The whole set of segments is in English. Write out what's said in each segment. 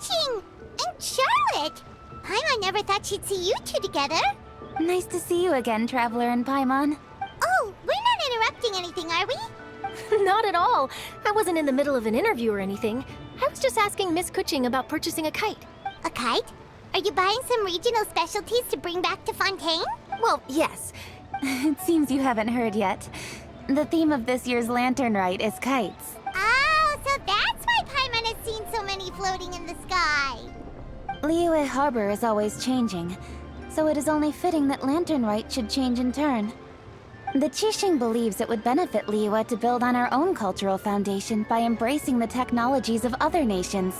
Kuching! And Charlotte! Paimon never thought she'd see you two together. Nice to see you again, Traveler and Paimon. Oh, we're not interrupting anything, are we? Not at all. I wasn't in the middle of an interview or anything. I was just asking Miss Kuching about purchasing a kite. A kite? Are you buying some regional specialties to bring back to Fontaine? Well, yes. It seems you haven't heard yet. The theme of this year's Lantern Rite is kites. Oh, so that's why Paimon has seen so many floating in the sky. Liyue Harbor is always changing, so it is only fitting that Lantern Rite should change in turn. The Qixing believes it would benefit Liyue to build on our own cultural foundation by embracing the technologies of other nations.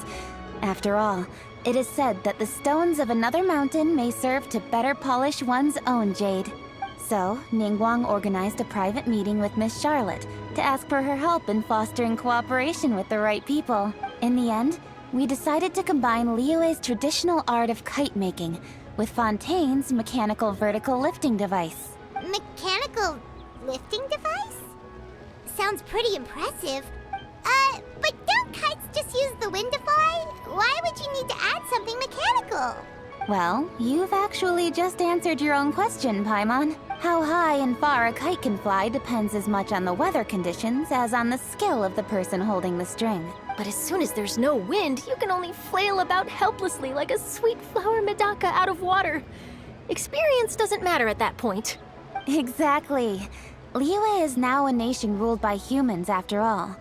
After all, it is said that the stones of another mountain may serve to better polish one's own jade. So, Ningguang organized a private meeting with Miss Charlotte to ask for her help in fostering cooperation with the right people. In the end, we decided to combine Liyue's traditional art of kite making with Fontaine's mechanical vertical lifting device. Mechanical lifting device? Sounds pretty impressive. But don't kites just use the wind to fly? Why would you need to add something mechanical? Well, you've actually just answered your own question, Paimon. How high and far a kite can fly depends as much on the weather conditions as on the skill of the person holding the string. But as soon as there's no wind, you can only flail about helplessly like a sweet flower medaka out of water. Experience doesn't matter at that point. Exactly. Liyue is now a nation ruled by humans, after all.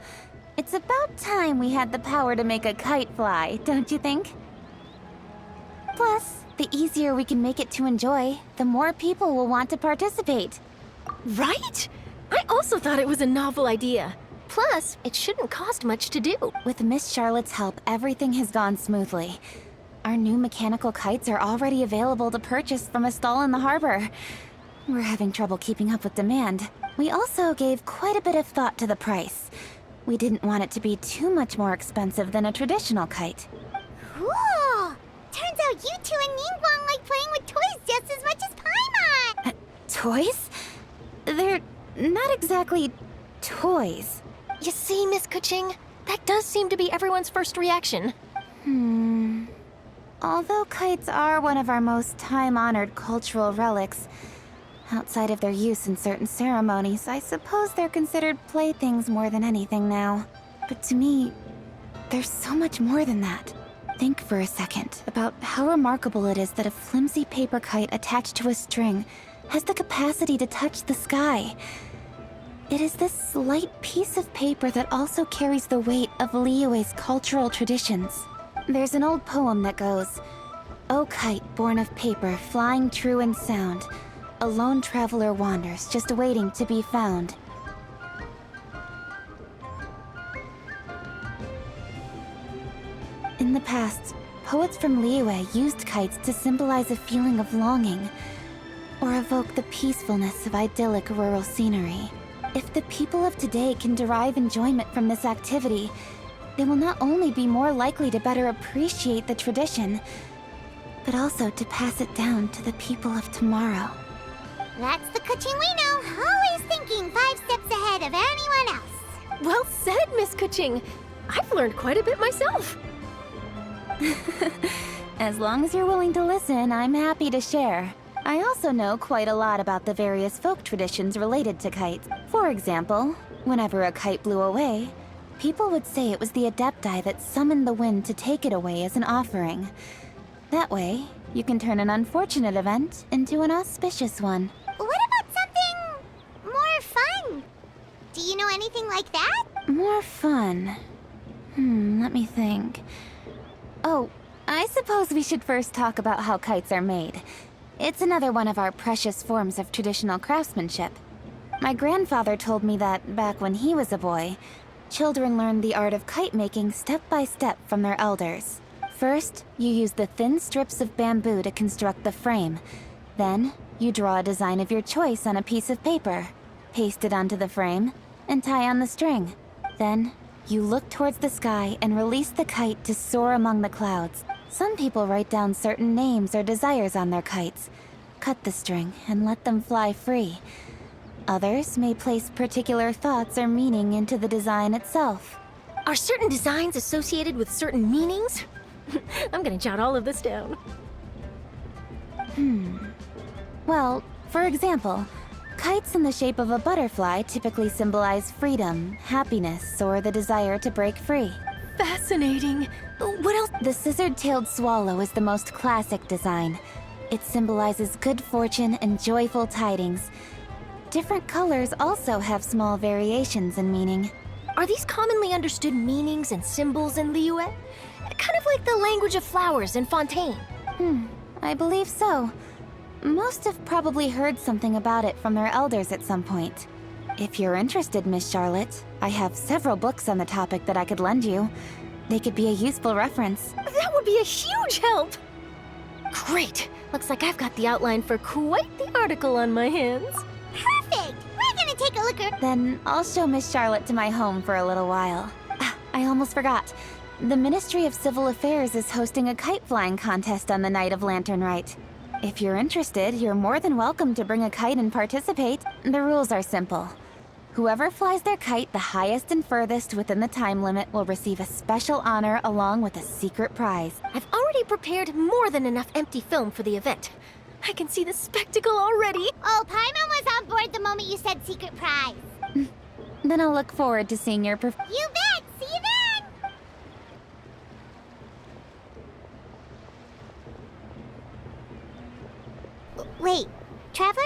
It's about time we had the power to make a kite fly, don't you think? Plus, the easier we can make it to enjoy, the more people will want to participate. Right? I also thought it was a novel idea. Plus, it shouldn't cost much to do. With Miss Charlotte's help, everything has gone smoothly. Our new mechanical kites are already available to purchase from a stall in the harbor. We're having trouble keeping up with demand. We also gave quite a bit of thought to the price. We didn't want it to be too much more expensive than a traditional kite. Cool! Turns out you two and Ningguang like playing with toys just as much as Paimon! Toys? They're not exactly toys. You see, Miss Kuching? That does seem to be everyone's first reaction. Although kites are one of our most time-honored cultural relics, outside of their use in certain ceremonies, I suppose they're considered playthings more than anything now. But to me, there's so much more than that. Think for a second about how remarkable it is that a flimsy paper kite attached to a string has the capacity to touch the sky. It is this light piece of paper that also carries the weight of Liyue's cultural traditions. There's an old poem that goes, "O kite born of paper, flying true in sound, a lone traveler wanders, just waiting to be found." In the past, poets from Liyue used kites to symbolize a feeling of longing, or evoke the peacefulness of idyllic rural scenery. If the people of today can derive enjoyment from this activity, they will not only be more likely to better appreciate the tradition, but also to pass it down to the people of tomorrow. That's the Kuching we know, always thinking 5 steps ahead of anyone else. Well said, Miss Kuching. I've learned quite a bit myself. As long as you're willing to listen, I'm happy to share. I also know quite a lot about the various folk traditions related to kites. For example, whenever a kite blew away, people would say it was the Adepti that summoned the wind to take it away as an offering. That way, you can turn an unfortunate event into an auspicious one. What about something more fun? Do you know anything like that? More fun? Let me think. Oh, I suppose we should first talk about how kites are made. It's another one of our precious forms of traditional craftsmanship. My grandfather told me that, back when he was a boy, children learned the art of kite making step by step from their elders. First, you use the thin strips of bamboo to construct the frame. Then, you draw a design of your choice on a piece of paper, paste it onto the frame, and tie on the string. Then, you look towards the sky and release the kite to soar among the clouds. Some people write down certain names or desires on their kites, cut the string, and let them fly free. Others may place particular thoughts or meaning into the design itself. Are certain designs associated with certain meanings? I'm gonna jot all of this down. Well, for example, kites in the shape of a butterfly typically symbolize freedom, happiness, or the desire to break free. Fascinating. What else? The scissored-tailed swallow is the most classic design. It symbolizes good fortune and joyful tidings. Different colors also have small variations in meaning. Are these commonly understood meanings and symbols in Liyue? Kind of like the language of flowers in Fontaine. I believe so. Most have probably heard something about it from their elders at some point. If you're interested, Miss Charlotte, I have several books on the topic that I could lend you. They could be a useful reference. That would be a huge help! Great! Looks like I've got the outline for quite the article on my hands. Perfect! We're gonna take a look at... Then I'll show Miss Charlotte to my home for a little while. I almost forgot. The Ministry of Civil Affairs is hosting a kite flying contest on the night of Lantern Rite. If you're interested, you're more than welcome to bring a kite and participate. The rules are simple. Whoever flies their kite the highest and furthest within the time limit will receive a special honor along with a secret prize. I've already prepared more than enough empty film for the event. I can see the spectacle already. Oh, Paimon was on board the moment you said secret prize. Then I'll look forward to seeing your You bet! See you then! Wait, Trevor?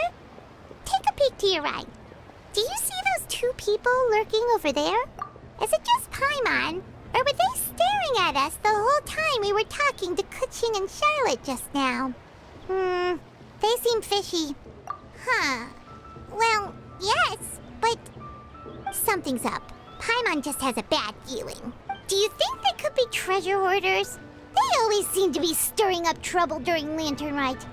Take a peek to your right. Do you see those two people lurking over there? Is it just Paimon? Or were they staring at us the whole time we were talking to Kuching and Charlotte just now? They seem fishy. Huh. Well, yes, but something's up. Paimon just has a bad feeling. Do you think they could be treasure hoarders? They always seem to be stirring up trouble during Lantern Rite.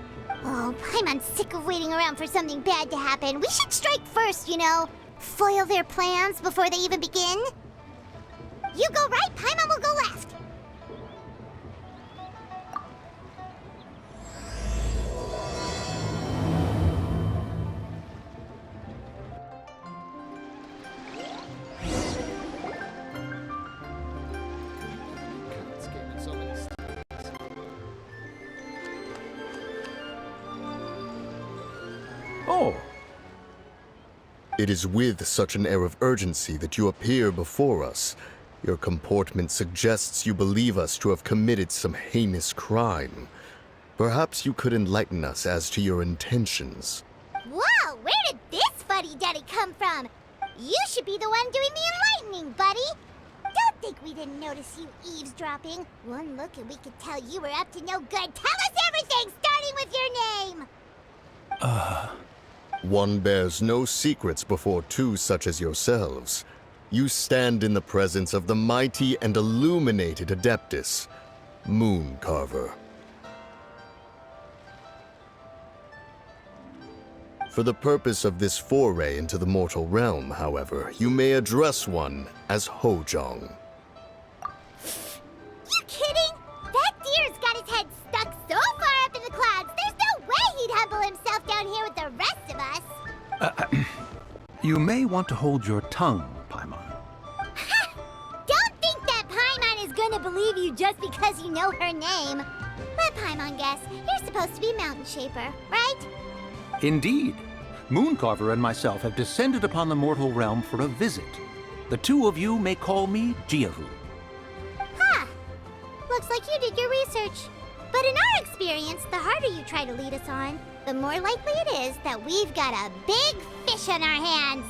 Oh, Paimon's sick of waiting around for something bad to happen. We should strike first, you know. Foil their plans before they even begin. You go right, Paimon will go left. Oh. It is with such an air of urgency that you appear before us. Your comportment suggests you believe us to have committed some heinous crime. Perhaps you could enlighten us as to your intentions. Whoa, where did this fuddy-duddy come from? You should be the one doing the enlightening, buddy. Don't think we didn't notice you eavesdropping. One look and we could tell you were up to no good. Tell us everything, starting with your name. One bears no secrets before two such as yourselves. You stand in the presence of the mighty and illuminated Adeptus, Moon Carver. For the purpose of this foray into the mortal realm, however, you may address one as Hojong. You kidding? That deer's got his head stuck so far up in the clouds, there's no way he'd humble himself down here with the rest of us. You may want to hold your tongue, Paimon. Don't think that Paimon is gonna believe you just because you know her name. Let Paimon guess. You're supposed to be Mountain Shaper, right? Indeed. Mooncarver and myself have descended upon the mortal realm for a visit. The two of you may call me Jiahu. Huh. Looks like you did your research. But in our experience, the harder you try to lead us on, the more likely it is that we've got a big fish on our hands.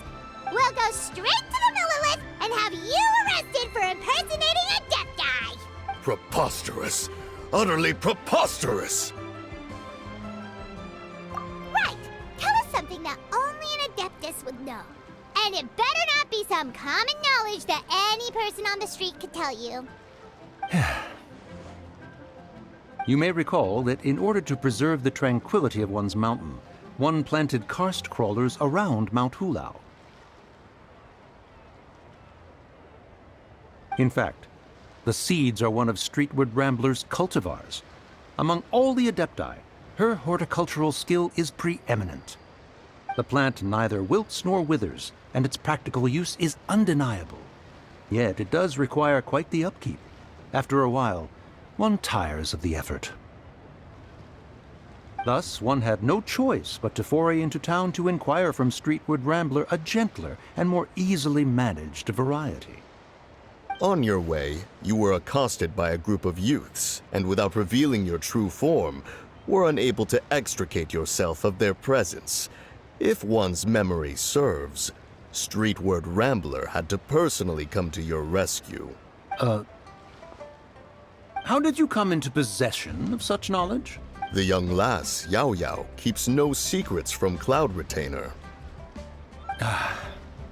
We'll go straight to the Millilith and have you arrested for impersonating a death guy. Preposterous! Utterly preposterous! Right. Tell us something that only an Adeptus would know. And it better not be some common knowledge that any person on the street could tell you. You may recall that in order to preserve the tranquility of one's mountain, one planted karst crawlers around Mount Hulao. In fact, the seeds are one of Streetward Rambler's cultivars. Among all the Adepti, her horticultural skill is preeminent. The plant neither wilts nor withers, and its practical use is undeniable. Yet it does require quite the upkeep. After a while, one tires of the effort. Thus, one had no choice but to foray into town to inquire from Streetward Rambler a gentler and more easily managed variety. On your way, you were accosted by a group of youths, and without revealing your true form, were unable to extricate yourself of their presence. If one's memory serves, Streetward Rambler had to personally come to your rescue. How did you come into possession of such knowledge? The young lass, Yao Yao, keeps no secrets from Cloud Retainer.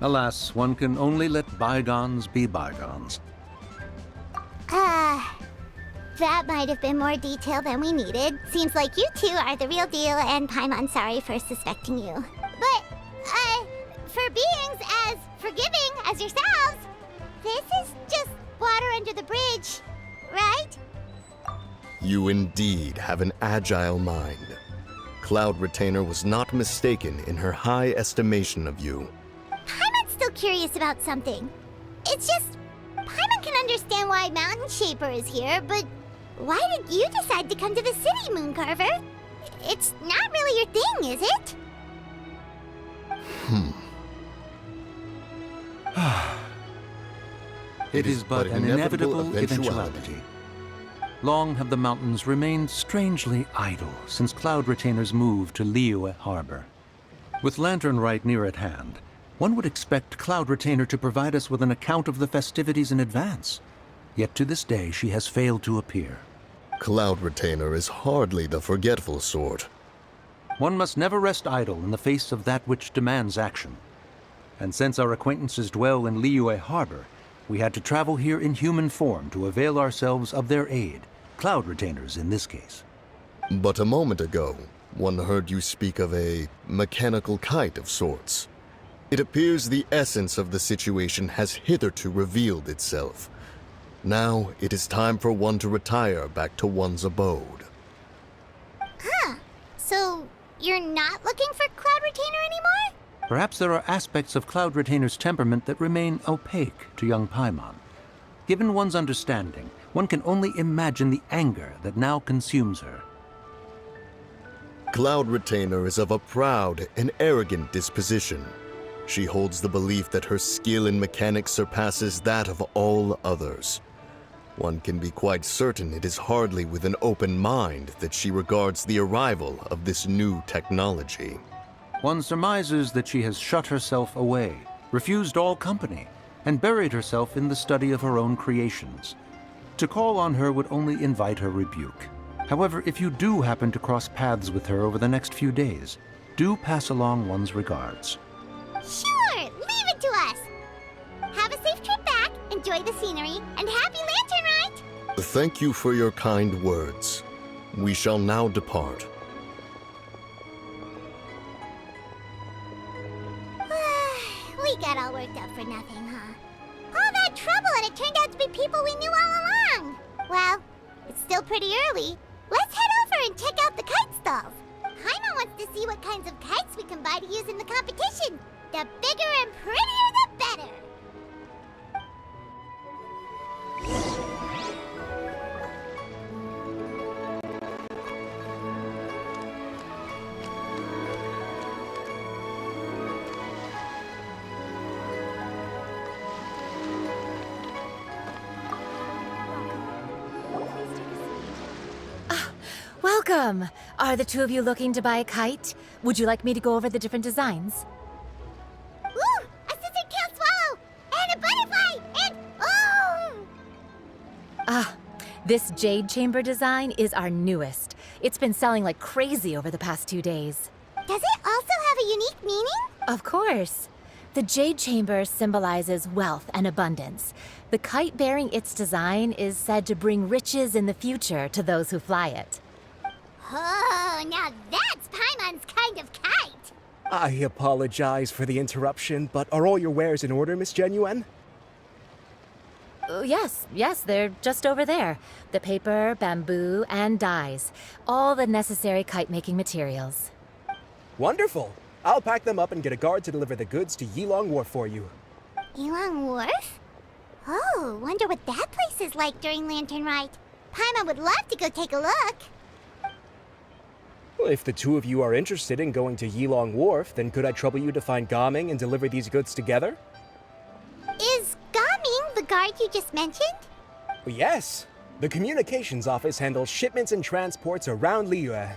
Alas, one can only let bygones be bygones. That might have been more detail than we needed. Seems like you two are the real deal, and Paimon sorry for suspecting you. But, for beings as forgiving as yourselves, this is just water under the bridge, right? You indeed have an agile mind. Cloud Retainer was not mistaken in her high estimation of you. Paimon's still curious about something. It's just, Paimon can understand why Mountain Shaper is here, but why did you decide to come to the city, Mooncarver? It's not really your thing, is it? It is but an inevitable eventuality. Long have the mountains remained strangely idle since Cloud Retainer's move to Liyue Harbor. With Lantern Rite near at hand, one would expect Cloud Retainer to provide us with an account of the festivities in advance. Yet to this day she has failed to appear. Cloud Retainer is hardly the forgetful sort. One must never rest idle in the face of that which demands action. And since our acquaintances dwell in Liyue Harbor, we had to travel here in human form to avail ourselves of their aid, Cloud Retainers in this case. But a moment ago, one heard you speak of a mechanical kite of sorts. It appears the essence of the situation has hitherto revealed itself. Now it is time for one to retire back to one's abode. So, you're not looking for Cloud Retainer anymore? Perhaps there are aspects of Cloud Retainer's temperament that remain opaque to young Paimon. Given one's understanding, one can only imagine the anger that now consumes her. Cloud Retainer is of a proud and arrogant disposition. She holds the belief that her skill in mechanics surpasses that of all others. One can be quite certain it is hardly with an open mind that she regards the arrival of this new technology. One surmises that she has shut herself away, refused all company, and buried herself in the study of her own creations. To call on her would only invite her rebuke. However, if you do happen to cross paths with her over the next few days, do pass along one's regards. Sure, leave it to us. Have a safe trip back, enjoy the scenery, and happy Lantern Rite! Thank you for your kind words. We shall now depart. We got all worked up for nothing, huh? All that trouble and it turned out to be people we knew all along. Well, it's still pretty early. Let's head over and check out the kite stalls. Paimon wants to see what kinds of kites we can buy to use in the competition. The bigger and prettier, the better. Welcome! Are the two of you looking to buy a kite? Would you like me to go over the different designs? Ooh, a scissor-tailed swallow! And a butterfly! And, oh! This Jade Chamber design is our newest. It's been selling like crazy over the past 2 days. Does it also have a unique meaning? Of course. The Jade Chamber symbolizes wealth and abundance. The kite bearing its design is said to bring riches in the future to those who fly it. Oh, now that's Paimon's kind of kite! I apologize for the interruption, but are all your wares in order, Miss Genuine? Yes, they're just over there. The paper, bamboo, and dyes. All the necessary kite-making materials. Wonderful! I'll pack them up and get a guard to deliver the goods to Yilong Wharf for you. Yilong Wharf? Oh, wonder what that place is like during Lantern Rite. Paimon would love to go take a look. Well, if the two of you are interested in going to Yilong Wharf, then could I trouble you to find Gaming and deliver these goods together? Is Gaming the guard you just mentioned? Well, yes. The communications office handles shipments and transports around Liyue.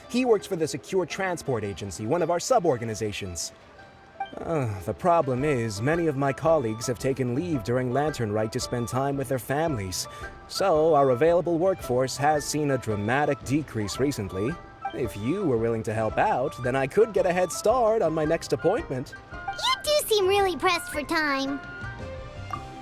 He works for the Secure Transport Agency, one of our sub-organizations. The problem is, many of my colleagues have taken leave during Lantern Rite to spend time with their families. So, our available workforce has seen a dramatic decrease recently. If you were willing to help out, then I could get a head start on my next appointment. You do seem really pressed for time.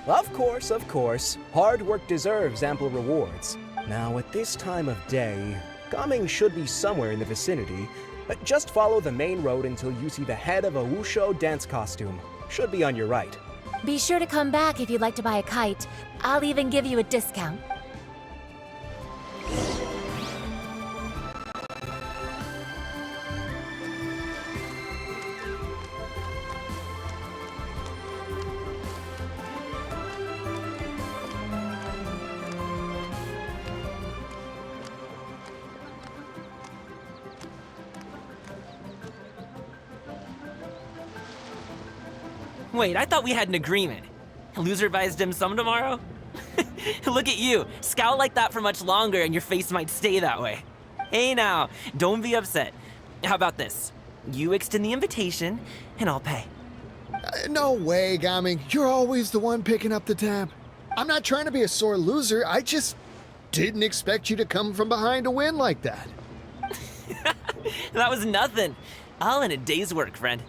Of course, of course. Hard work deserves ample rewards. Now, at this time of day, Gaming should be somewhere in the vicinity, but just follow the main road until you see the head of a Wushu dance costume. Should be on your right. Be sure to come back if you'd like to buy a kite. I'll even give you a discount. Wait, I thought we had an agreement. Loser buys dim sum tomorrow? Look at you. Scowl like that for much longer and your face might stay that way. Hey now, don't be upset. How about this? You extend the invitation, and I'll pay. No way, Gaming. You're always the one picking up the tab. I'm not trying to be a sore loser. I just didn't expect you to come from behind to win like that. That was nothing. All in a day's work, friend.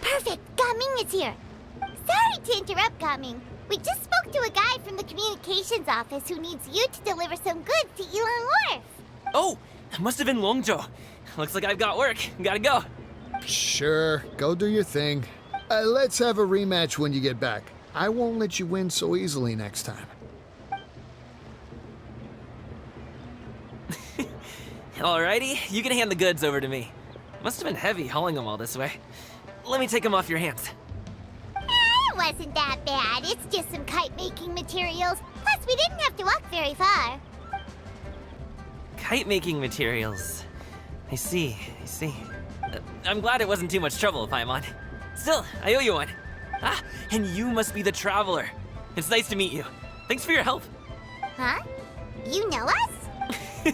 Perfect, Gaming is here. Sorry to interrupt, Gaming. We just spoke to a guy from the communications office who needs you to deliver some goods to Yilong Wharf. Oh, it must have been Longzhou. Looks like I've got work. Gotta go. Sure, go do your thing. Let's have a rematch when you get back. I won't let you win so easily next time. Alrighty, you can hand the goods over to me. Must have been heavy hauling them all this way. Let me take them off your hands. It wasn't that bad. It's just some kite-making materials. Plus, we didn't have to walk very far. Kite-making materials. I see. I'm glad it wasn't too much trouble, Paimon. Still, I owe you one. Ah, and you must be the traveler. It's nice to meet you. Thanks for your help. Huh? You know us?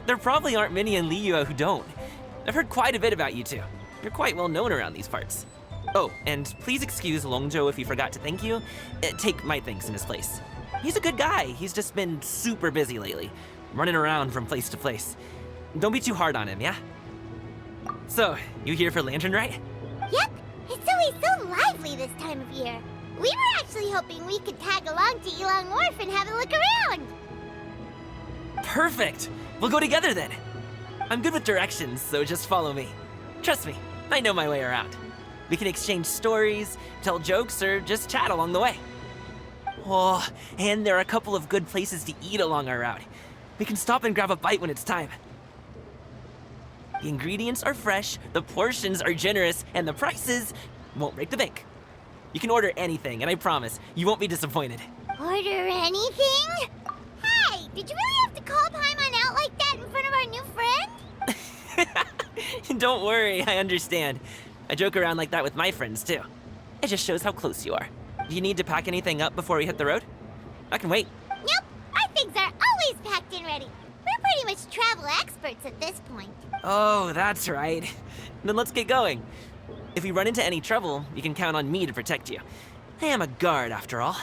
There probably aren't many in Liyue who don't. I've heard quite a bit about you two. You're quite well known around these parts. Oh, and please excuse Longzhou if he forgot to thank you. Take my thanks in his place. He's a good guy. He's just been super busy lately, running around from place to place. Don't be too hard on him, yeah? So, you here for Lantern Rite? Yep. It's always so lively this time of year. We were actually hoping we could tag along to Yilong Wharf and have a look around. Perfect! We'll go together then. I'm good with directions, so just follow me. Trust me, I know my way around. We can exchange stories, tell jokes, or just chat along the way. Oh, and there are a couple of good places to eat along our route. We can stop and grab a bite when it's time. The ingredients are fresh, the portions are generous, and the prices won't break the bank. You can order anything, and I promise, you won't be disappointed. Order anything? Hey, did you really have to call Paimon out like that in front of our new friend? Don't worry, I understand. I joke around like that with my friends, too. It just shows how close you are. Do you need to pack anything up before we hit the road? I can wait. Nope, our things are always packed and ready. We're pretty much travel experts at this point. Oh, that's right. Then let's get going. If we run into any trouble, you can count on me to protect you. I am a guard, after all.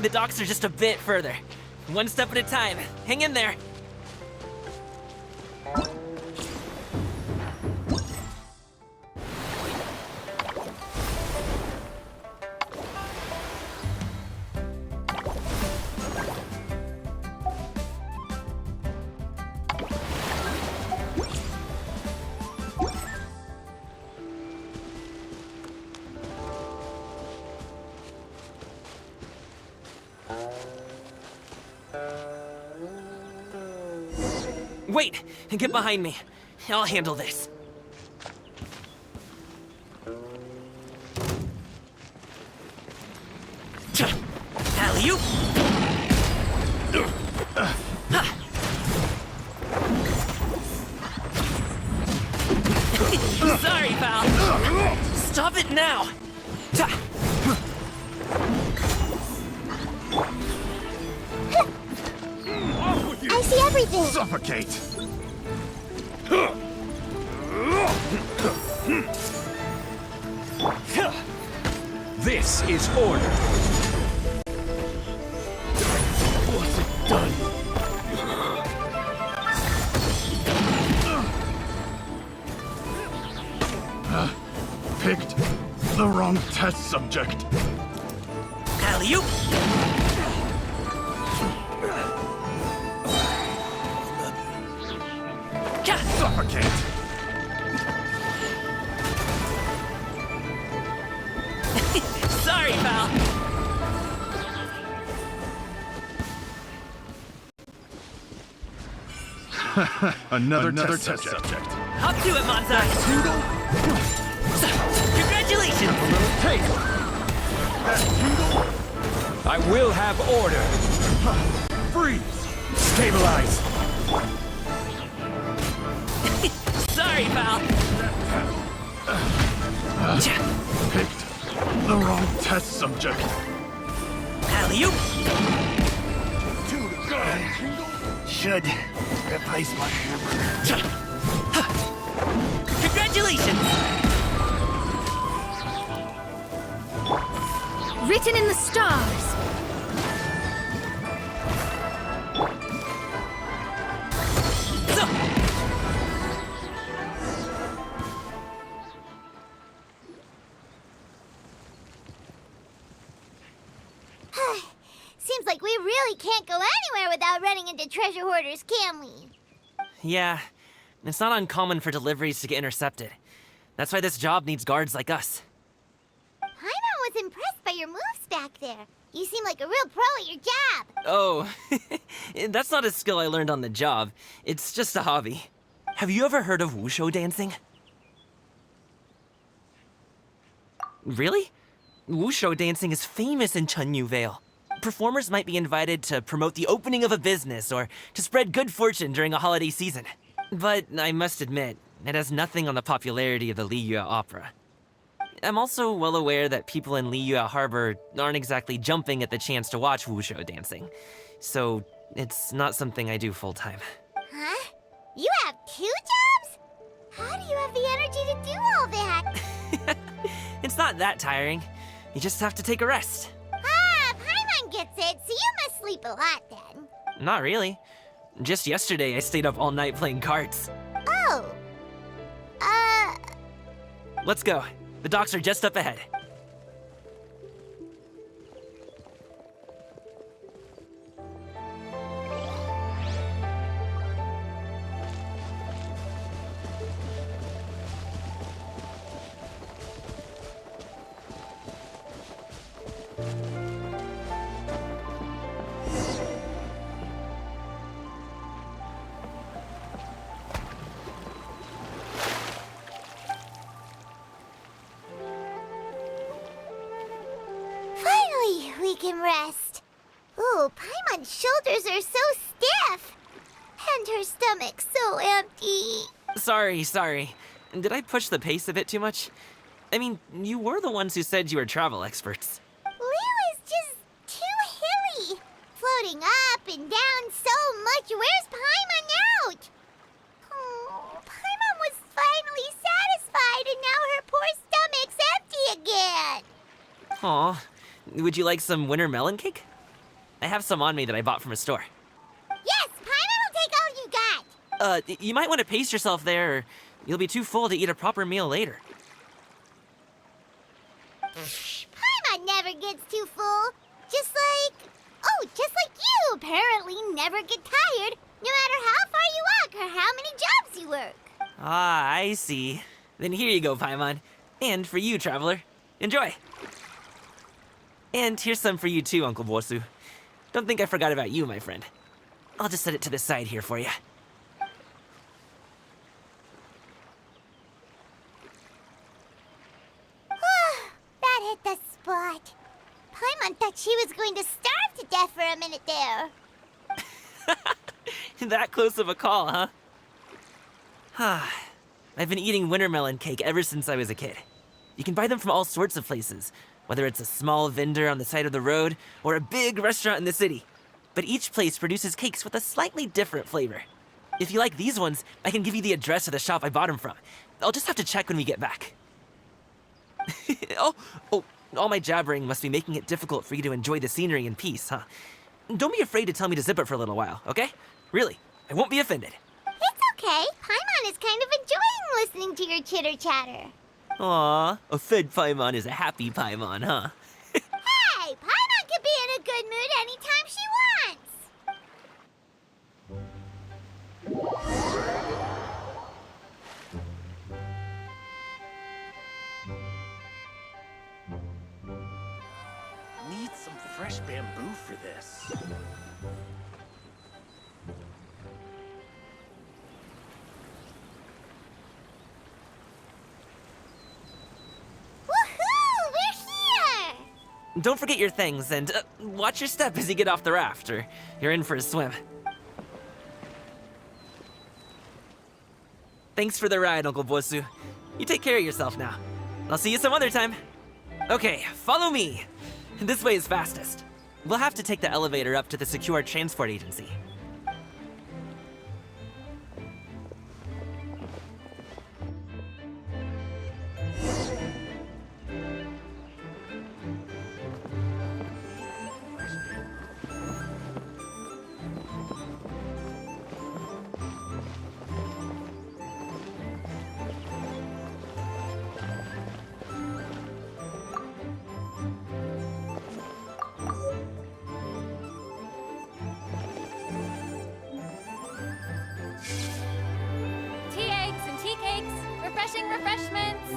The docks are just a bit further. One step at a time. Hang in there. Wait! Get behind me. I'll handle this. Alley-oop! Sorry, pal. Stop it now. I see everything. Suffocate! This is order. What's it done? Picked the wrong test subject. Alley-oop! Suffocate! Sorry, pal. Another test subject. Hop to it, Monzai. Congratulations! Taste! I will have order. Freeze! Stabilize! Sorry, pal. Picked the wrong test subject. Alley-oop! Should replace my hammer. Congratulations! Written in the stars. So, Seems like we really can't go anywhere without running into treasure hoarders, can we? yeah, it's not uncommon for deliveries to get intercepted. That's why this job needs guards like us. Paimon was impressed by your moves back there. You seem like a real pro at your job. Oh, that's not a skill I learned on the job. It's just a hobby. Have you ever heard of wushu dancing? Really? Wushu dancing is famous in Chunyu Vale. Performers might be invited to promote the opening of a business or to spread good fortune during a holiday season. But I must admit, it has nothing on the popularity of the Liyue Opera. I'm also well aware that people in Liyue Harbor aren't exactly jumping at the chance to watch wushu dancing. So it's not something I do full-time. Huh? You have 2 jobs? How do you have the energy to do all that? It's not that tiring. You just have to take a rest. Ah, Paimon gets it, so you must sleep a lot then. Not really. Just yesterday, I stayed up all night playing cards. Oh. Let's go. The docks are just up ahead. Finally, we can rest. Ooh, Paimon's shoulders are so stiff. And her stomach so empty. Sorry. Did I push the pace a bit too much? I mean, you were the ones who said you were travel experts. Liu is just too hilly. Floating up and down so much. Where's Paimon out? Oh, Paimon was finally satisfied and now her poor stomach's empty again. Aw. Would you like some winter melon cake? I have some on me that I bought from a store. Yes, Paimon will take all you got. You might want to pace yourself there, or you'll be too full to eat a proper meal later. Paimon never gets too full. Just like you apparently never get tired, no matter how far you walk or how many jobs you work. Ah, I see. Then here you go, Paimon. And for you, Traveler. Enjoy. And here's some for you too, Uncle Bosu. Don't think I forgot about you, my friend. I'll just set it to the side here for you. That hit the spot. Paimon thought she was going to starve to death for a minute there. That close of a call, huh? I've been eating wintermelon cake ever since I was a kid. You can buy them from all sorts of places, whether it's a small vendor on the side of the road or a big restaurant in the city. But each place produces cakes with a slightly different flavor. If you like these ones, I can give you the address of the shop I bought them from. I'll just have to check when we get back. Oh, all my jabbering must be making it difficult for you to enjoy the scenery in peace, huh? Don't be afraid to tell me to zip it for a little while, okay? Really, I won't be offended. It's okay. Paimon is kind of enjoying listening to your chitter-chatter. Aw, a fed Paimon is a happy Paimon, huh? Hey, Paimon can be in a good mood anytime she wants. Need some fresh bamboo for this. Woohoo! We're here! Don't forget your things, and watch your step as you get off the raft, or you're in for a swim. Thanks for the ride, Uncle Bosu. You take care of yourself now. I'll see you some other time. Okay, follow me. This way is fastest. We'll have to take the elevator up to the secure transport agency. Tea eggs and tea cakes, refreshing refreshments.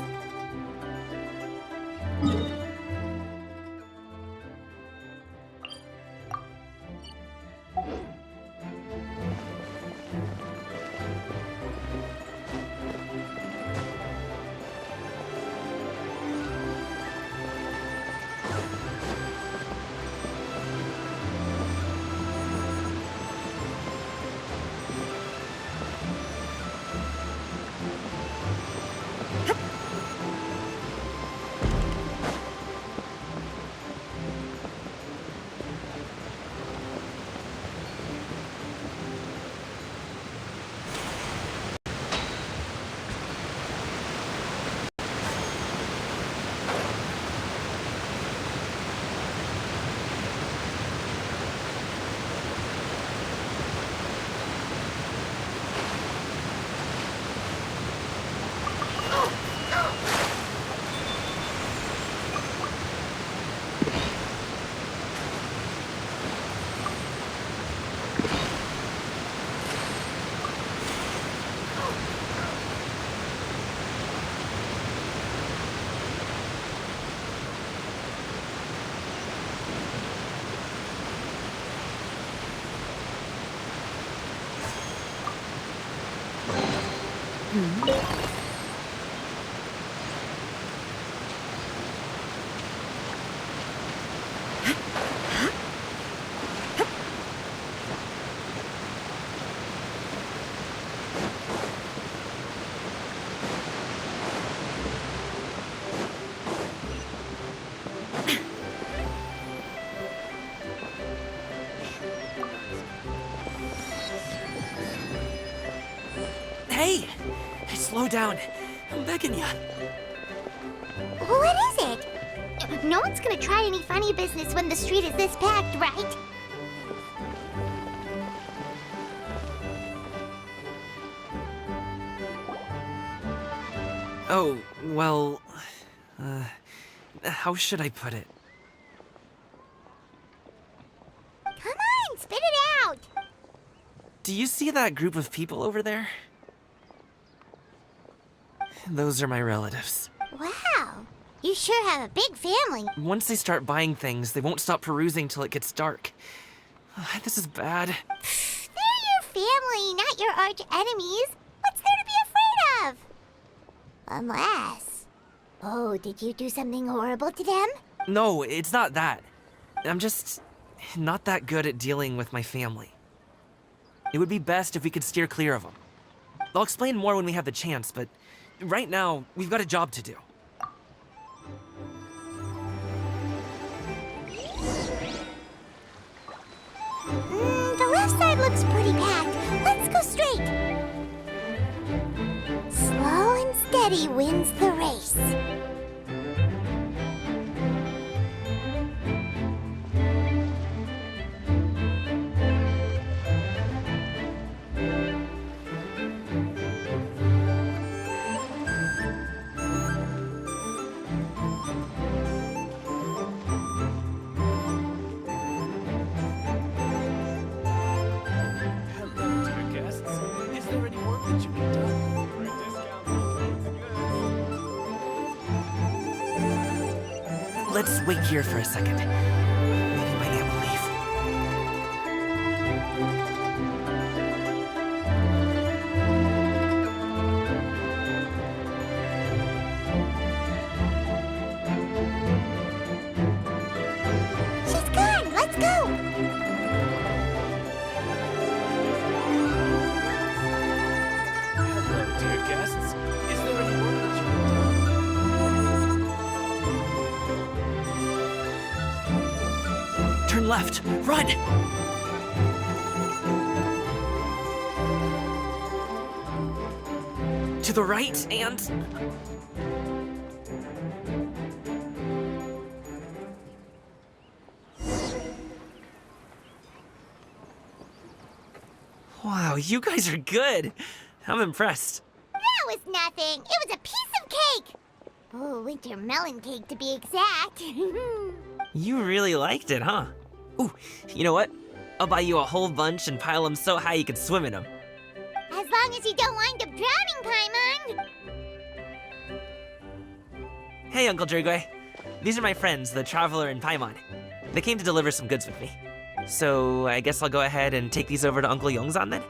Hey! Slow down. I'm begging ya. What is it? No one's gonna try any funny business when the street is this packed, right? Oh, well... how should I put it? Come on, spit it out! Do you see that group of people over there? Those are my relatives. Wow, you sure have a big family. Once they start buying things, they won't stop perusing till it gets dark. This is bad. They're your family, not your arch enemies. What's there to be afraid of? Unless... Oh, did you do something horrible to them? No, it's not that. I'm just not that good at dealing with my family. It would be best if we could steer clear of them. I'll explain more when we have the chance, but right now, we've got a job to do. The left side looks pretty packed. Let's go straight. Slow and steady wins the race. Hello, dear guests. Is there any work that you need done? Let's wait here for a second. Maybe my aunt will leave. She's gone. Let's go. Hello, dear guests. Is there any work that you need done? Turn left! Run! To the right, and... Wow, you guys are good. I'm impressed. That was nothing. It was a piece of cake. Oh, winter melon cake to be exact. You really liked it, huh? Ooh, you know what? I'll buy you a whole bunch and pile them so high you could swim in them. As long as you don't wind up drowning, Paimon. Hey, Uncle Jirgwe. These are my friends, the Traveler and Paimon. They came to deliver some goods with me. So I guess I'll go ahead and take these over to Uncle Yongzan then?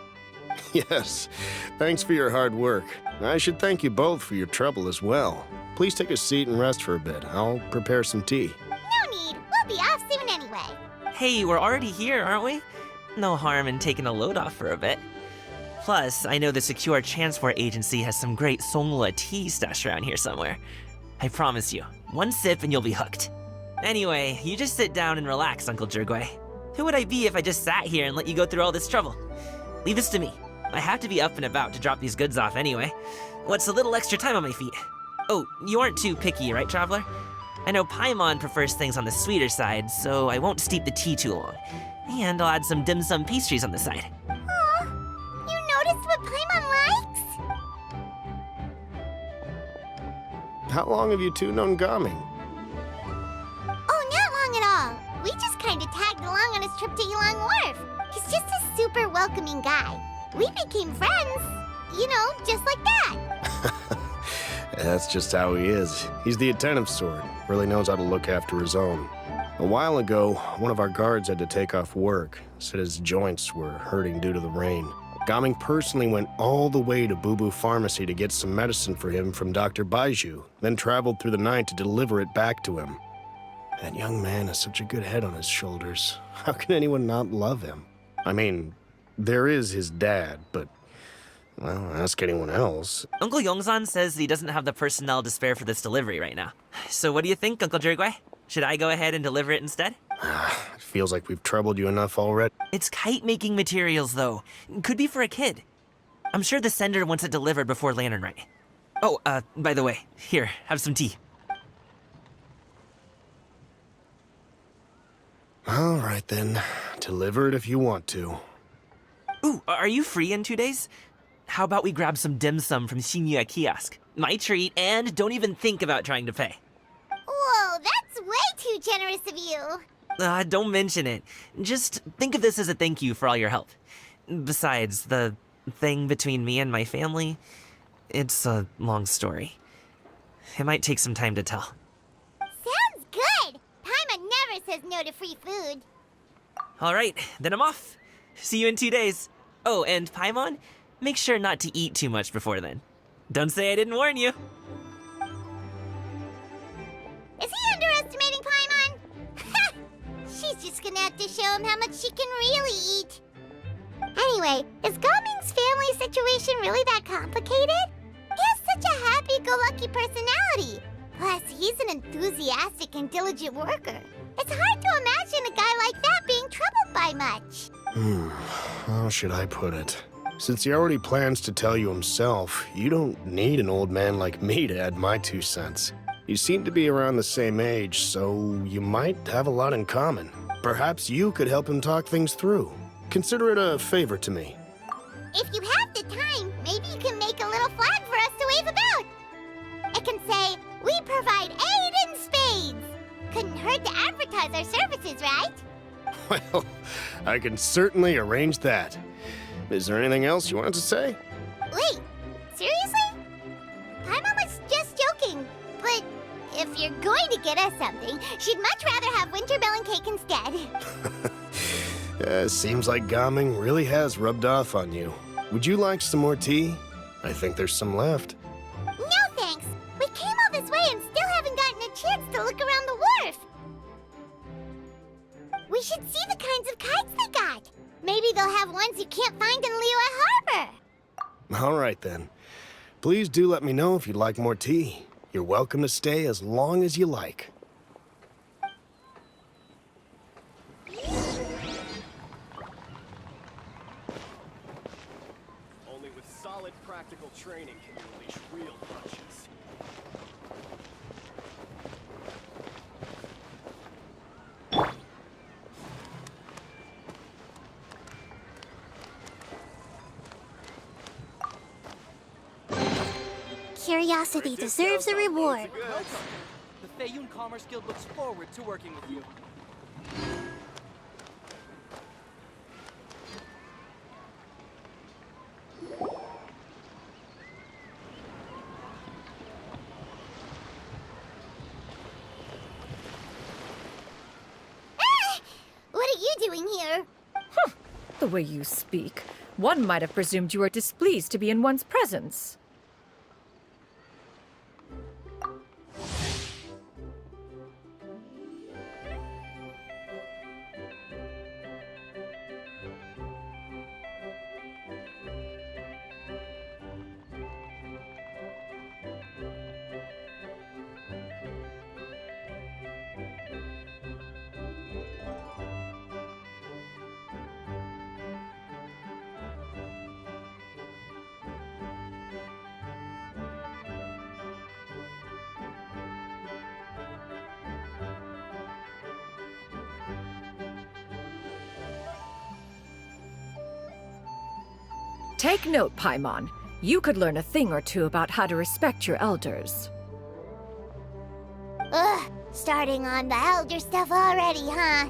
Yes, thanks for your hard work. I should thank you both for your trouble as well. Please take a seat and rest for a bit. I'll prepare some tea. No need. We'll be off soon anyway. Hey, we're already here, aren't we? No harm in taking a load off for a bit. Plus, I know the Secure Transport Agency has some great Songhua tea stashed around here somewhere. I promise you, one sip and you'll be hooked. Anyway, you just sit down and relax, Uncle Jirgwe. Who would I be if I just sat here and let you go through all this trouble? Leave this to me. I have to be up and about to drop these goods off anyway. What's a little extra time on my feet? Oh, you aren't too picky, right, Traveler? I know Paimon prefers things on the sweeter side, so I won't steep the tea too long. And I'll add some dim sum pastries on the side. Aw, you noticed what Paimon likes? How long have you two known Gaming? Oh, not long at all. We just kind of tagged along on his trip to Yulong Wharf. He's just a super welcoming guy. We became friends. You know, just like that. That's just how he is. He's the attentive sort. Really knows how to look after his own. A while ago, one of our guards had to take off work. Said his joints were hurting due to the rain. Gaming personally went all the way to Boo Boo Pharmacy to get some medicine for him from Dr. Baiju, then traveled through the night to deliver it back to him. That young man has such a good head on his shoulders. How can anyone not love him? I mean, there is his dad, but, well, ask anyone else. Uncle Yongzan says he doesn't have the personnel to spare for this delivery right now. So what do you think, Uncle Jirgwe? Should I go ahead and deliver it instead? It feels like we've troubled you enough already. It's kite-making materials, though. Could be for a kid. I'm sure the sender wants it delivered before Lantern Rite. Oh, by the way, here, have some tea. All right, then. Deliver it if you want to. Ooh, are you free in 2 days? How about we grab some dim sum from Shinya Kiosk? My treat, and don't even think about trying to pay. Whoa, that's way too generous of you. Don't mention it. Just think of this as a thank you for all your help. Besides, the thing between me and my family, it's a long story. It might take some time to tell. Sounds good. Paimon never says no to free food. All right, then I'm off. See you in 2 days. Oh, and Paimon, make sure not to eat too much before then. Don't say I didn't warn you. Is he underestimating Paimon? She's just gonna have to show him how much she can really eat. Anyway, is Gaming's family situation really that complicated? He has such a happy-go-lucky personality. Plus, he's an enthusiastic and diligent worker. It's hard to imagine a guy like that being troubled by much. How should I put it? Since he already plans to tell you himself, you don't need an old man like me to add my 2 cents. You seem to be around the same age, so you might have a lot in common. Perhaps you could help him talk things through. Consider it a favor to me. If you have the time, maybe you can make a little flag for us to wave about. It can say, "We provide aid in spades." Couldn't hurt to advertise our services, right? Well, I can certainly arrange that. Is there anything else you wanted to say? Wait, seriously? Paimon was just joking, but if you're going to get us something, she'd much rather have wintermelon cake instead. Seems like Gaming really has rubbed off on you. Would you like some more tea? I think there's some left. No thanks. We came all this way and still haven't gotten a chance to look around the wharf. We should see the kinds of kites they got. Maybe they'll have ones you can't find in Liyue Harbor. All right, then. Please do let me know if you'd like more tea. You're welcome to stay as long as you like. Only with solid practical training can you unleash real punches. Curiosity deserves a reward. Welcome. The Feiyun Commerce Guild looks forward to working with you. What are you doing here? The way you speak, one might have presumed you were displeased to be in one's presence. Take note, Paimon. You could learn a thing or two about how to respect your elders. Ugh, starting on the elder stuff already, huh?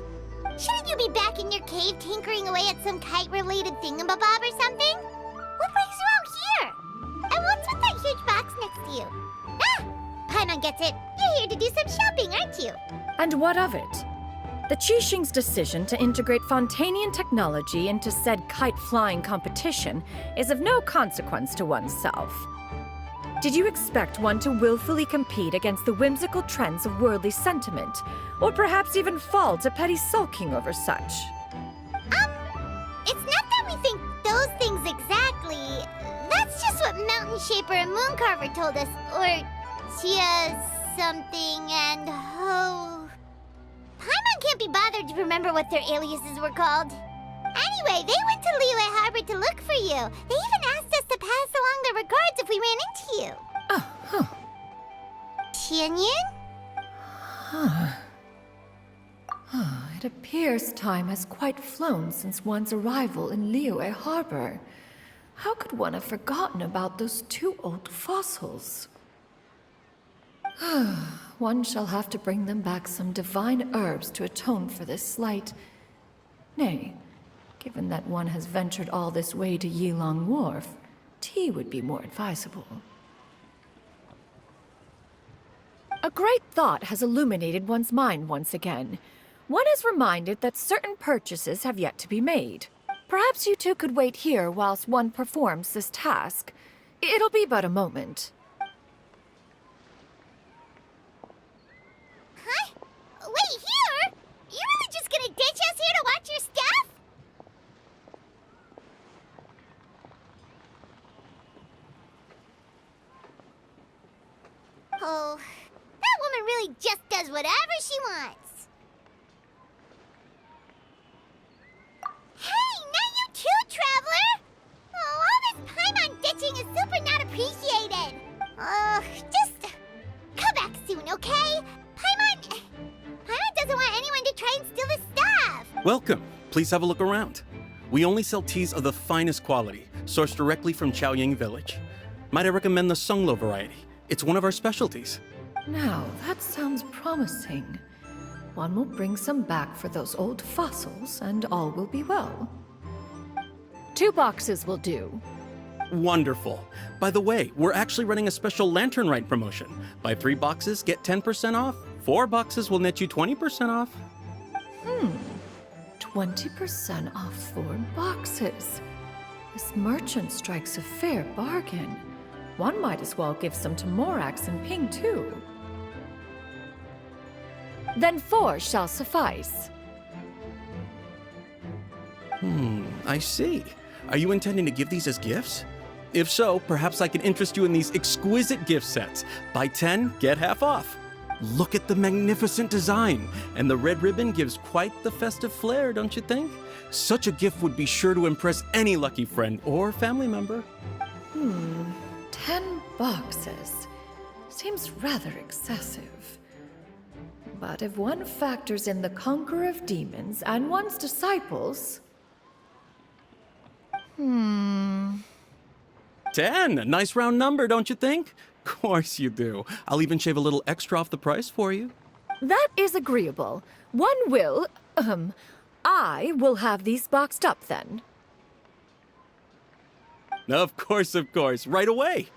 Shouldn't you be back in your cave tinkering away at some kite-related thingamabob or something? What brings you out here? And what's with that huge box next to you? Ah! Paimon gets it. You're here to do some shopping, aren't you? And what of it? The Qixing's decision to integrate Fontanian technology into said kite-flying competition is of no consequence to oneself. Did you expect one to willfully compete against the whimsical trends of worldly sentiment, or perhaps even fall to petty sulking over such? It's not that we think those things exactly. That's just what Mountain Shaper and Mooncarver told us. Or Tia something and Ho. Paimon can't be bothered to remember what their aliases were called. Anyway, they went to Liyue Harbor to look for you. They even asked us to pass along their regards if we ran into you. Oh, huh. Tianyin? It appears time has quite flown since one's arrival in Liyue Harbor. How could one have forgotten about those 2 old fossils? One shall have to bring them back some divine herbs to atone for this slight. Nay, given that one has ventured all this way to Yilong Wharf, tea would be more advisable. A great thought has illuminated one's mind once again. One is reminded that certain purchases have yet to be made. Perhaps you two could wait here whilst one performs this task. It'll be but a moment. Huh? Wait, here? You're really just gonna ditch us here to watch your stuff? Oh, that woman really just does whatever she wants. Hey, not you too, Traveler! Oh, all this Paimon ditching is super not appreciated. Just come back soon, okay? Paimon doesn't want anyone to try and steal his stuff. Welcome. Please have a look around. We only sell teas of the finest quality, sourced directly from Chaoying Village. Might I recommend the Sunglo variety? It's one of our specialties. Now, that sounds promising. One will bring some back for those old fossils, and all will be well. 2 boxes will do. Wonderful. By the way, we're actually running a special Lantern Rite promotion. Buy 3 boxes, get 10% off. 4 boxes will net you 20% off. 20% off 4 boxes. This merchant strikes a fair bargain. One might as well give some to Morax and Ping, too. Then 4 shall suffice. I see. Are you intending to give these as gifts? If so, perhaps I can interest you in these exquisite gift sets. Buy 10, get half off. Look at the magnificent design, and the red ribbon gives quite the festive flair, don't you think? Such a gift would be sure to impress any lucky friend or family member. 10 boxes. Seems rather excessive. But if one factors in the Conqueror of Demons and one's disciples... 10! A nice round number, don't you think? Of course you do. I'll even shave a little extra off the price for you. That is agreeable. One will, I will have these boxed up then. Of course, right away.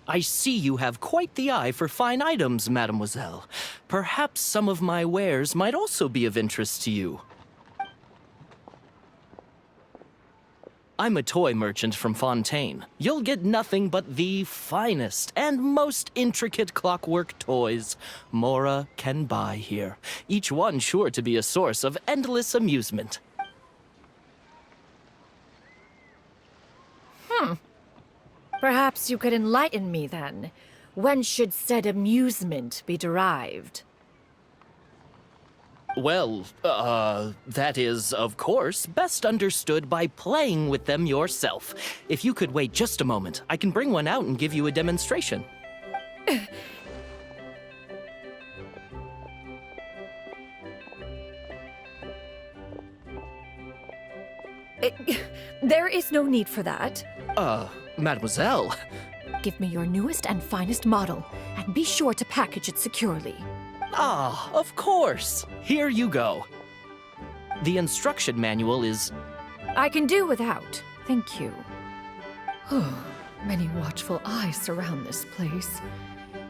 I see you have quite the eye for fine items, mademoiselle. Perhaps some of my wares might also be of interest to you. I'm a toy merchant from Fontaine. You'll get nothing but the finest and most intricate clockwork toys Mora can buy here, each one sure to be a source of endless amusement. Perhaps you could enlighten me then. When should said amusement be derived? Well, that is, of course, best understood by playing with them yourself. If you could wait just a moment, I can bring one out and give you a demonstration. There is no need for that. Mademoiselle. Give me your newest and finest model, and be sure to package it securely. Ah, of course. Here you go. The instruction manual is... I can do without, thank you. Many watchful eyes surround this place.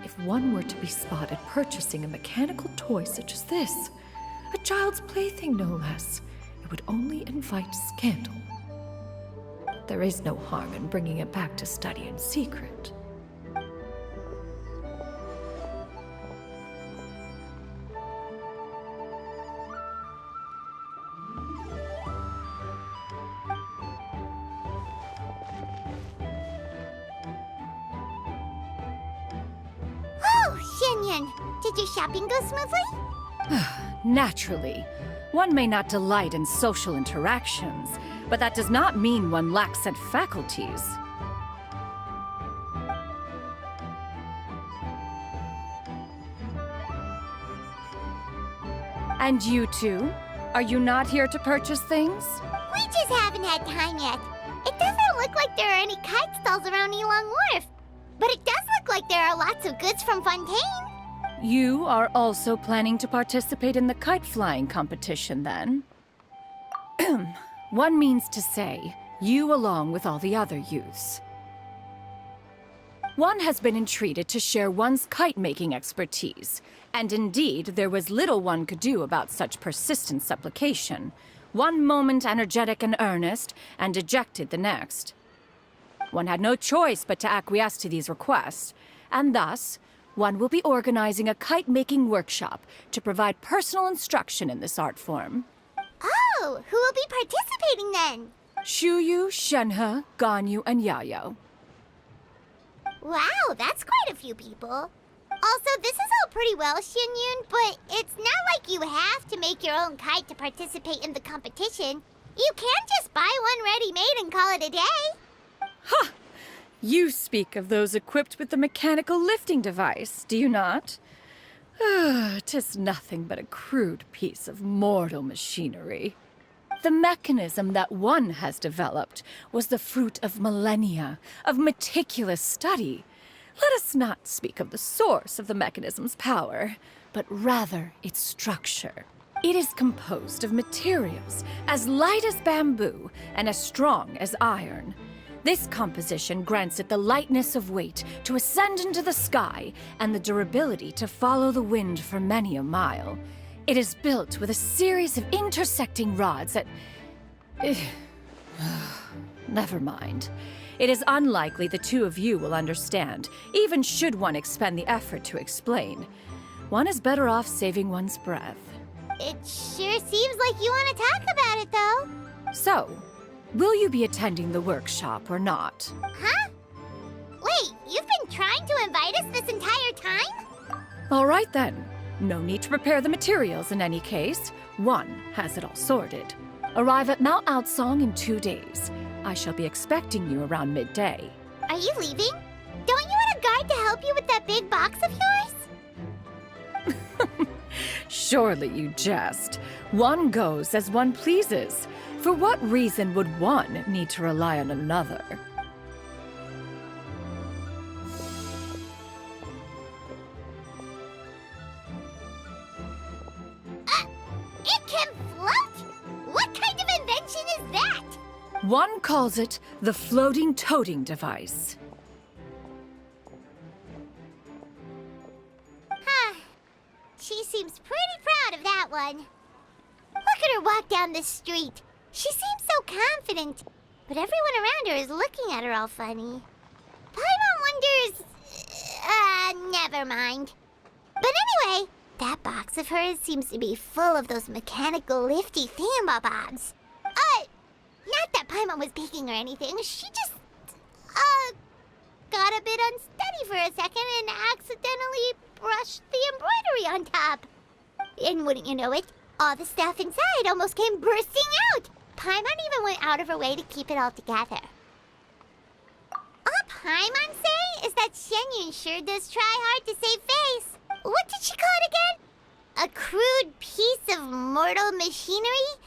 If one were to be spotted purchasing a mechanical toy such as this, a child's plaything no less, it would only invite scandal. There is no harm in bringing it back to study in secret. Shinyan, did your shopping go smoothly? Naturally. One may not delight in social interactions, but that does not mean one lacks said faculties. And you two? Are you not here to purchase things? We just haven't had time yet. It doesn't look like there are any kite stalls around Yilong Wharf. But it does look like there are lots of goods from Fontaine. You are also planning to participate in the kite flying competition, then? One means to say, you along with all the other youths. One has been entreated to share one's kite-making expertise, and indeed, there was little one could do about such persistent supplication. One moment energetic and earnest, and dejected the next. One had no choice but to acquiesce to these requests, and thus, one will be organizing a kite-making workshop to provide personal instruction in this art form. Oh, who will be participating then? Shuyu, Shenhe, Ganyu, and Yayo. Wow, that's quite a few people. Also, this is all pretty well, Xinyun, but it's not like you have to make your own kite to participate in the competition. You can just buy one ready-made and call it a day. Ha! You speak of those equipped with the mechanical lifting device, do you not? 'Tis nothing but a crude piece of mortal machinery. The mechanism that one has developed was the fruit of millennia of meticulous study. Let us not speak of the source of the mechanism's power, but rather its structure. It is composed of materials as light as bamboo and as strong as iron. This composition grants it the lightness of weight to ascend into the sky and the durability to follow the wind for many a mile. It is built with a series of intersecting rods that... Never mind. It is unlikely the two of you will understand, even should one expend the effort to explain. One is better off saving one's breath. It sure seems like you want to talk about it, though. So, will you be attending the workshop or not? Huh? Wait, you've been trying to invite us this entire time? All right then. No need to prepare the materials in any case. One has it all sorted. Arrive at Mount Outsong in 2 days. I shall be expecting you around midday. Are you leaving? Don't you want a guard to help you with that big box of yours? Surely you jest. One goes as one pleases. For what reason would one need to rely on another? It can float? What kind of invention is that? One calls it the floating toting device. Huh. She seems pretty proud of that one. Look at her walk down the street. She seems so confident, but everyone around her is looking at her all funny. Paimon wonders... never mind. But anyway, that box of hers seems to be full of those mechanical lifty thingamabobs. Not that Paimon was peeking or anything. She just, got a bit unsteady for a second and accidentally brushed the embroidery on top. And wouldn't you know it, all the stuff inside almost came bursting out. Paimon even went out of her way to keep it all together. All Paimon say is that Xinyun sure does try hard to save face. What did she call it again? A crude piece of mortal machinery?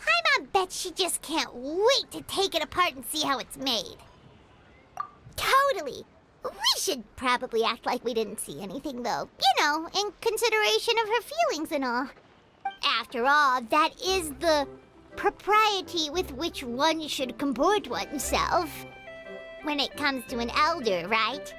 Paimon bets she just can't wait to take it apart and see how it's made. Totally. We should probably act like we didn't see anything, though. You know, in consideration of her feelings and all. After all, that is the propriety with which one should comport oneself. When it comes to an elder, right?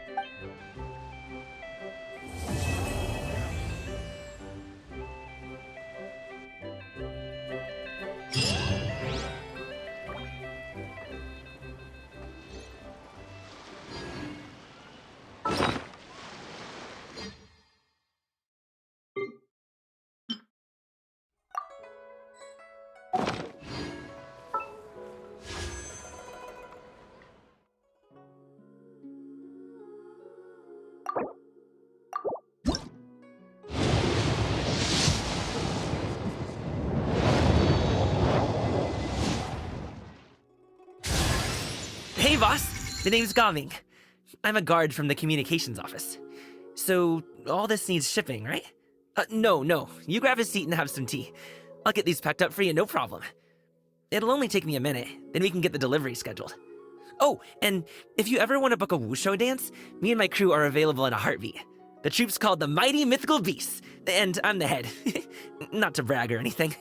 Hey, boss. The name's Gaming. I'm a guard from the communications office. So, all this needs shipping, right? No. You grab a seat and have some tea. I'll get these packed up for you, no problem. It'll only take me a minute, then we can get the delivery scheduled. Oh, and if you ever want to book a Wushu dance, me and my crew are available in a heartbeat. The troupe's called the Mighty Mythical Beasts, and I'm the head. Not to brag or anything.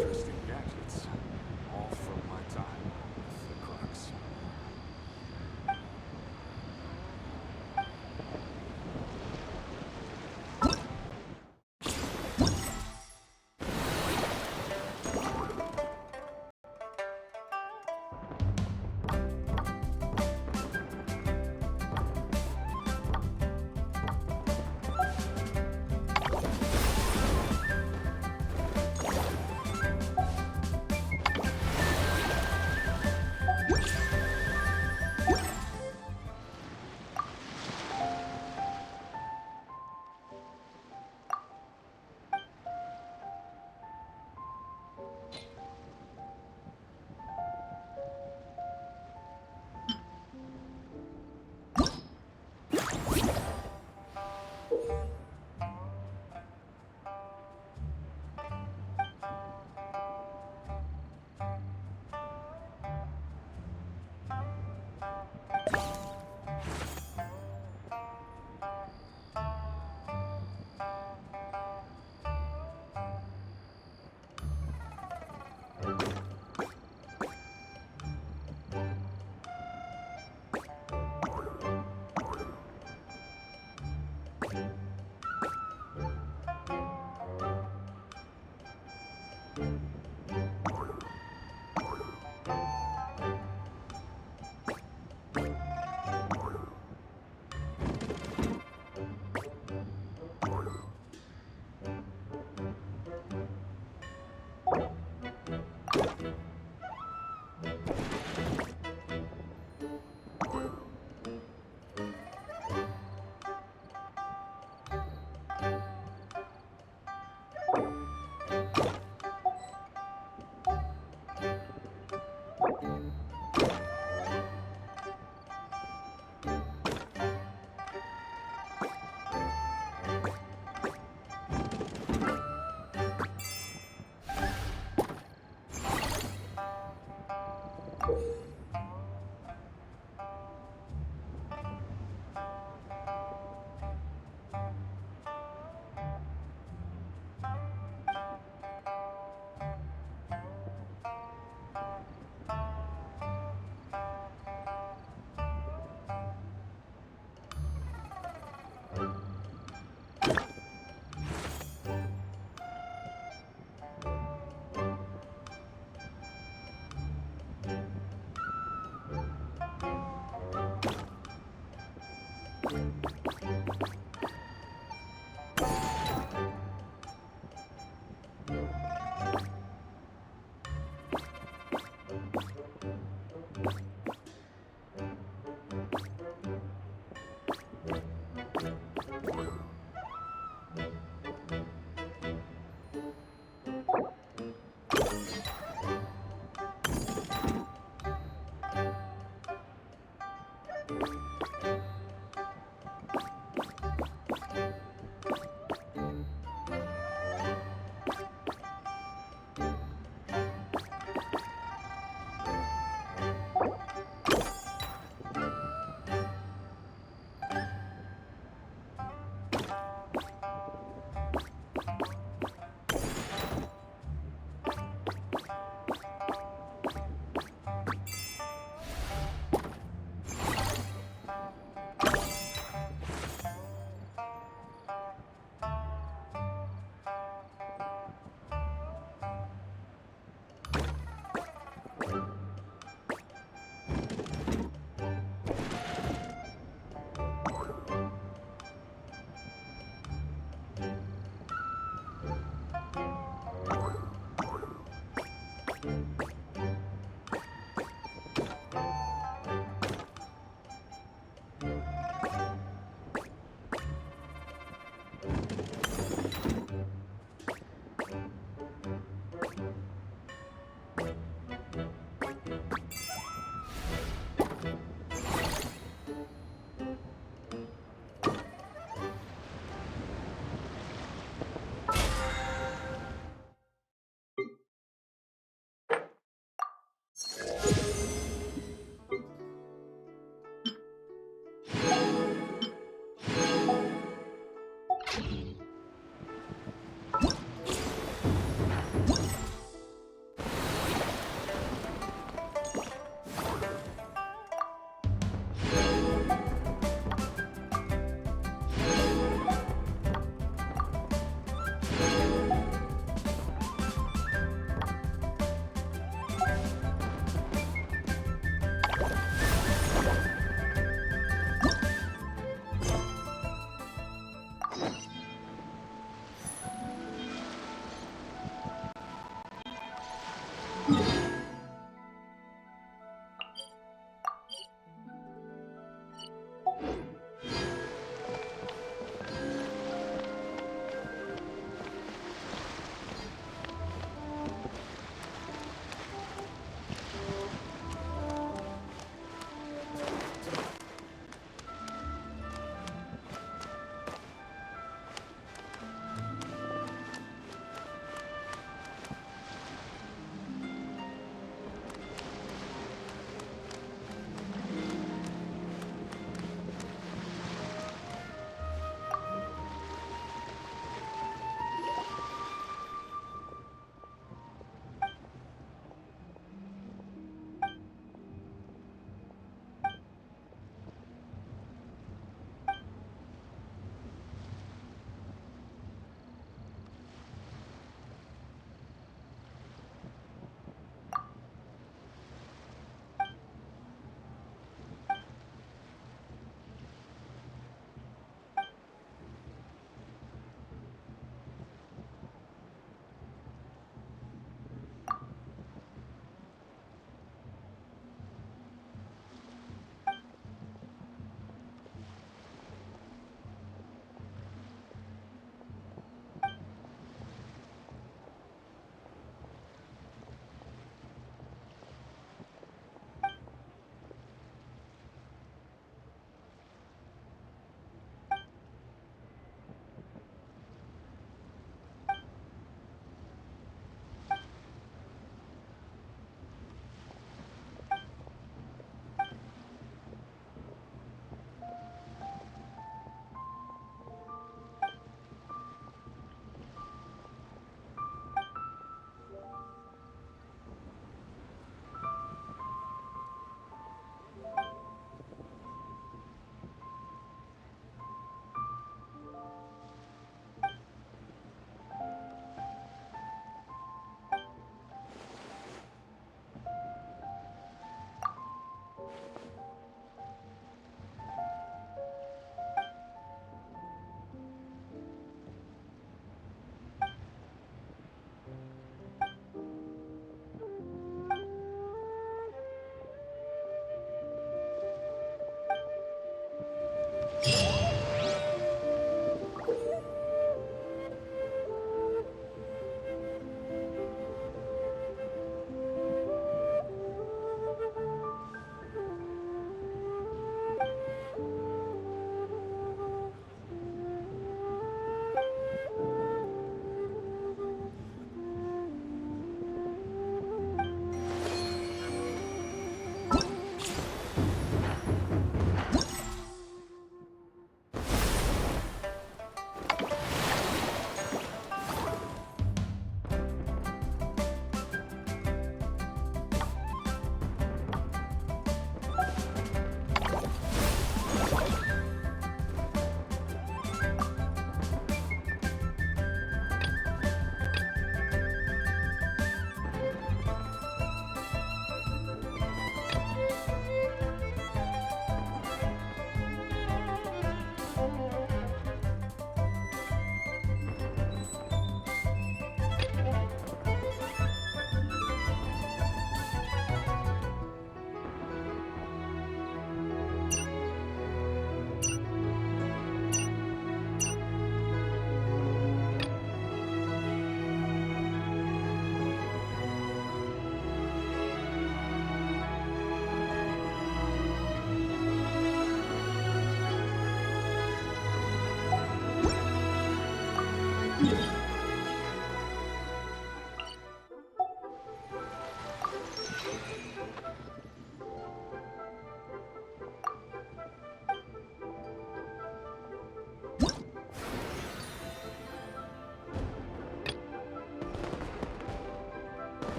interesting gadgets, all from my time with the Crux.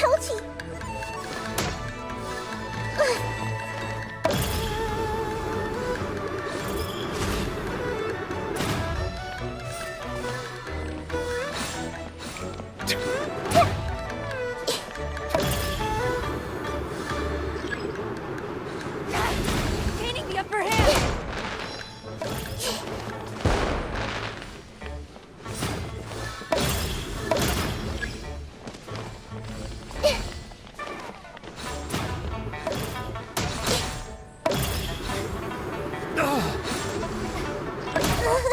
Ouchie! Gaining the upper hand!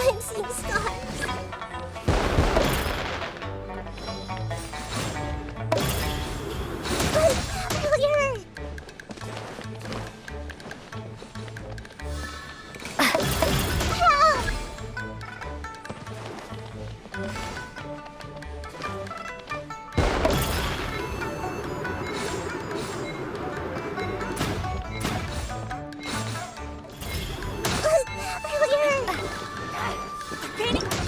I'm seeing stars. Really hurt. Help! Really hurt.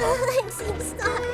Seems stars.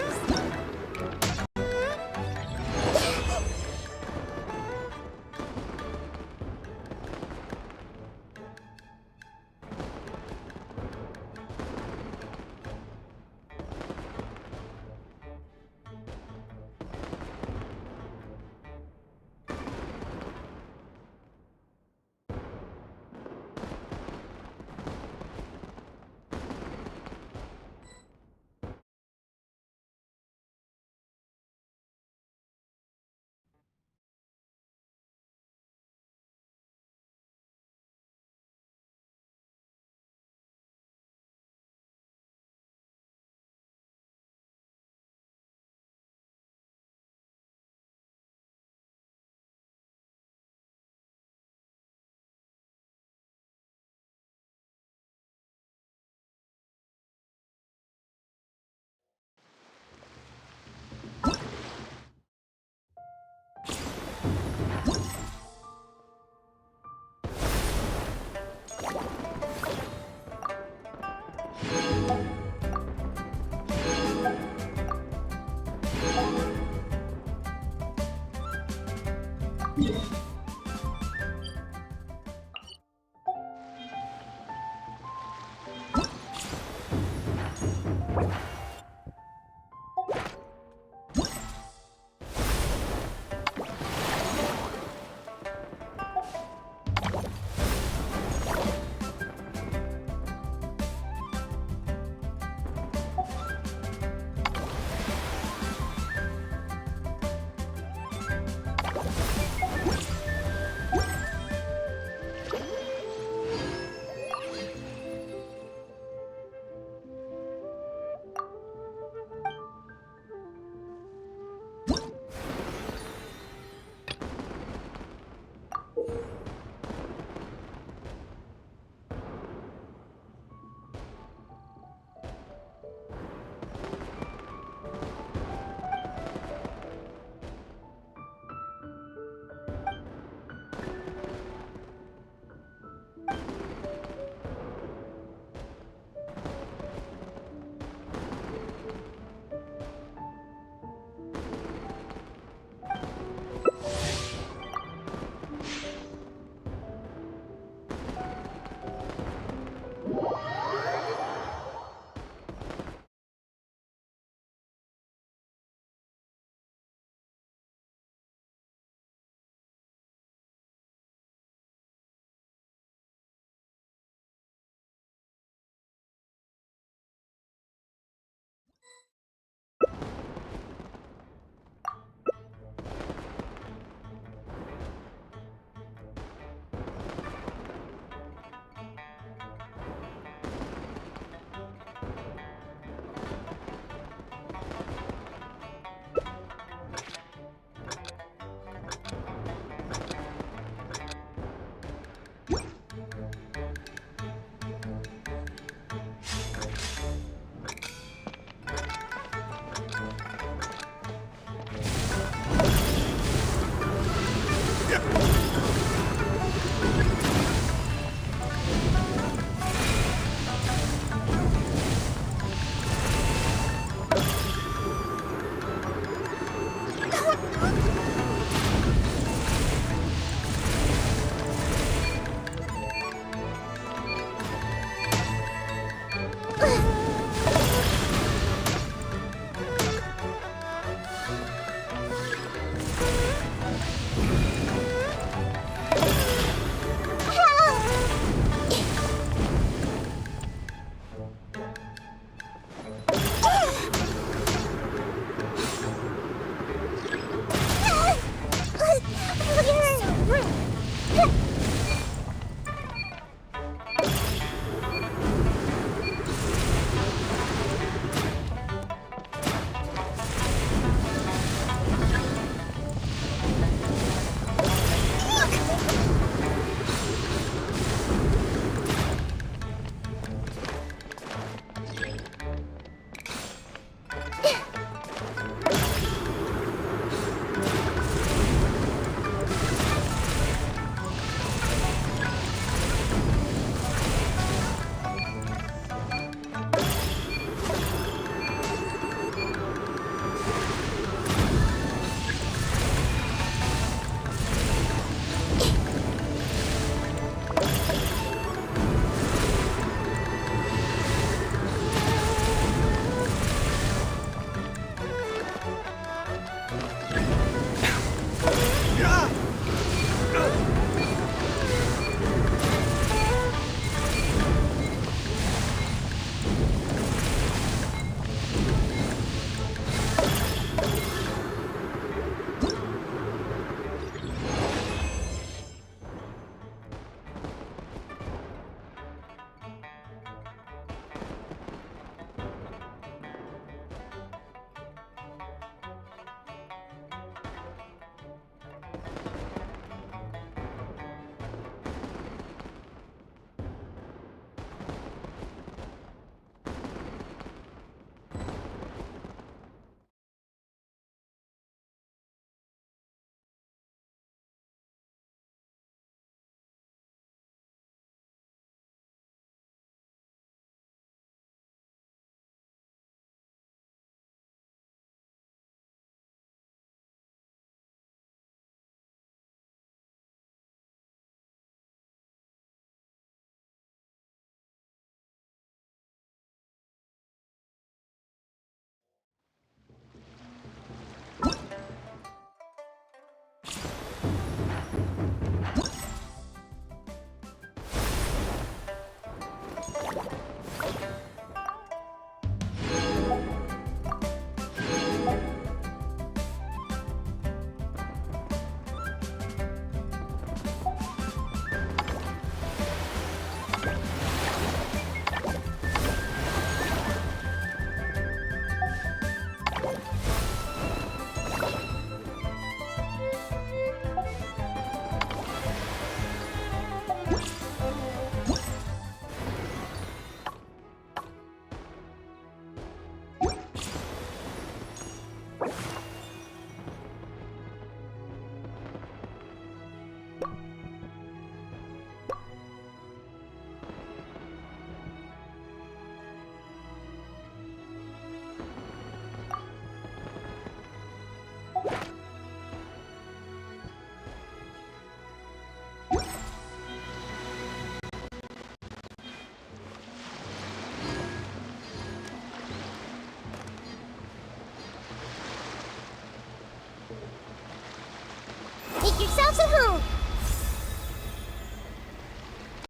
Make yourselves at home.